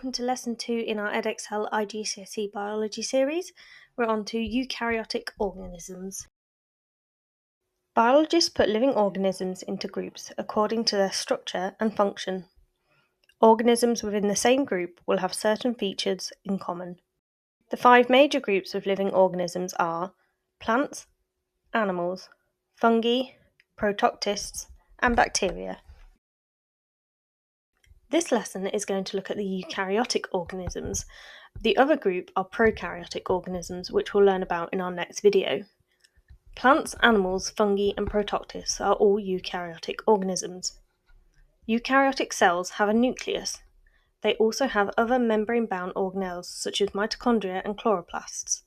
welcome to Lesson 2 in our Edexcel IGCSE biology series. We're on to Eukaryotic organisms. Biologists put living organisms into groups according to their structure and function. Organisms within the same group will have certain features in common. The 5 major groups of living organisms are plants, animals, fungi, protoctists, and bacteria. This lesson is going to look at the eukaryotic organisms. The other group are prokaryotic organisms, which we'll learn about in our next video. Plants, animals, fungi, and protoctists are all eukaryotic organisms. Eukaryotic cells have a nucleus. They also have other membrane-bound organelles such as mitochondria and chloroplasts.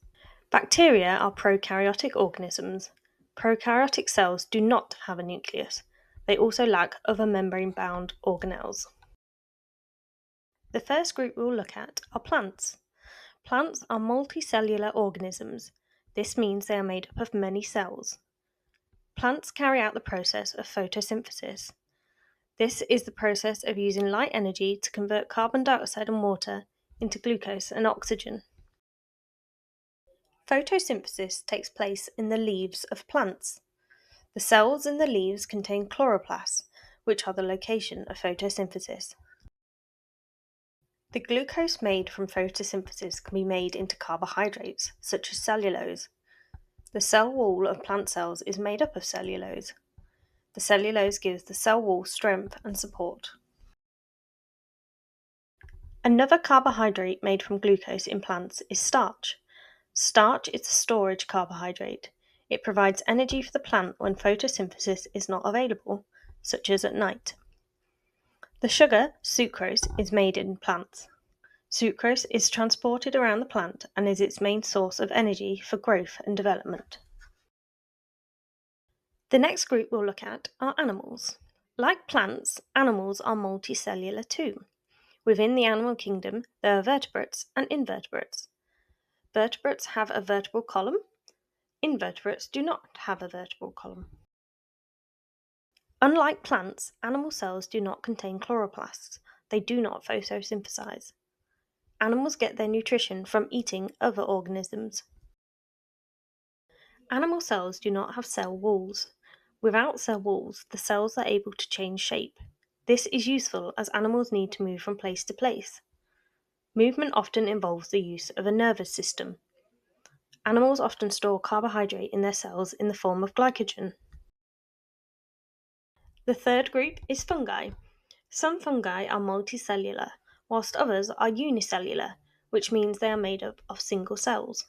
Bacteria are prokaryotic organisms. Prokaryotic cells do not have a nucleus. They also lack other membrane-bound organelles. The first group we'll look at are plants. Plants are multicellular organisms. This means they are made up of many cells. Plants carry out the process of photosynthesis. This is the process of using light energy to convert carbon dioxide and water into glucose and oxygen. Photosynthesis takes place in the leaves of plants. The cells in the leaves contain chloroplasts, which are the location of photosynthesis. The glucose made from photosynthesis can be made into carbohydrates, such as cellulose. The cell wall of plant cells is made up of cellulose. The cellulose gives the cell wall strength and support. Another carbohydrate made from glucose in plants is starch. Starch is a storage carbohydrate. It provides energy for the plant when photosynthesis is not available, such as at night. The sugar, sucrose, is made in plants. Sucrose is transported around the plant and is its main source of energy for growth and development. The next group we'll look at are animals. Like plants, animals are multicellular too. Within the animal kingdom, there are vertebrates and invertebrates. Vertebrates have a vertebral column. Invertebrates do not have a vertebral column. Unlike plants, animal cells do not contain chloroplasts. They do not photosynthesize. Animals get their nutrition from eating other organisms. Animal cells do not have cell walls. Without cell walls, the cells are able to change shape. This is useful as animals need to move from place to place. Movement often involves the use of a nervous system. Animals often store carbohydrate in their cells in the form of glycogen. The third group is fungi. Some fungi are multicellular, whilst others are unicellular, which means they are made up of single cells.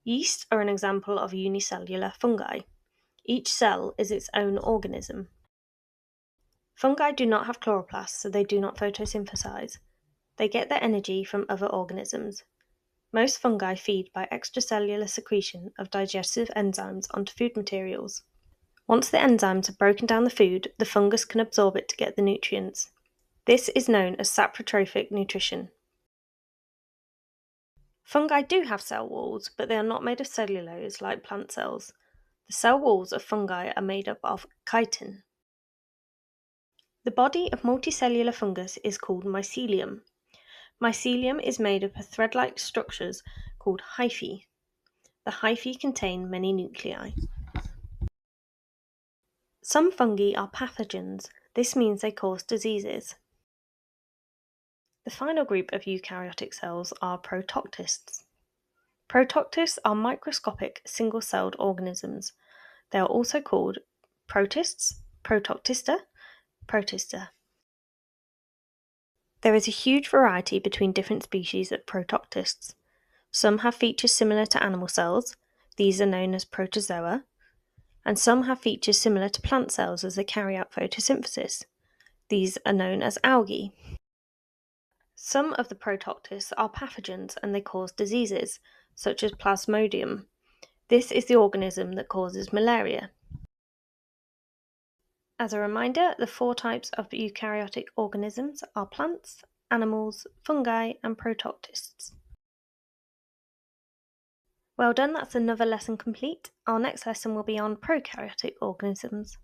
Yeast are an example of unicellular fungi. Each cell is its own organism. Fungi do not have chloroplasts, so they do not photosynthesize. They get their energy from other organisms. Most fungi feed by extracellular secretion of digestive enzymes onto food materials. Once the enzymes have broken down the food, the fungus can absorb it to get the nutrients. This is known as saprotrophic nutrition. Fungi do have cell walls, but they are not made of cellulose like plant cells. The cell walls of fungi are made up of chitin. The body of multicellular fungus is called mycelium. Mycelium is made up of thread-like structures called hyphae. The hyphae contain many nuclei. Some fungi are pathogens. This means they cause diseases. The final group of eukaryotic cells are protoctists. Protoctists are microscopic single-celled organisms. They are also called protists, protoctista, protista. There is a huge variety between different species of protoctists. Some have features similar to animal cells. These are known as protozoa. And some have features similar to plant cells as they carry out photosynthesis. These are known as algae. Some of the protoctists are pathogens and they cause diseases, such as Plasmodium. This is the organism that causes malaria. As a reminder, the 4 types of eukaryotic organisms are plants, animals, fungi, and protoctists. Well done, that's another lesson complete. Our next lesson will be on prokaryotic organisms.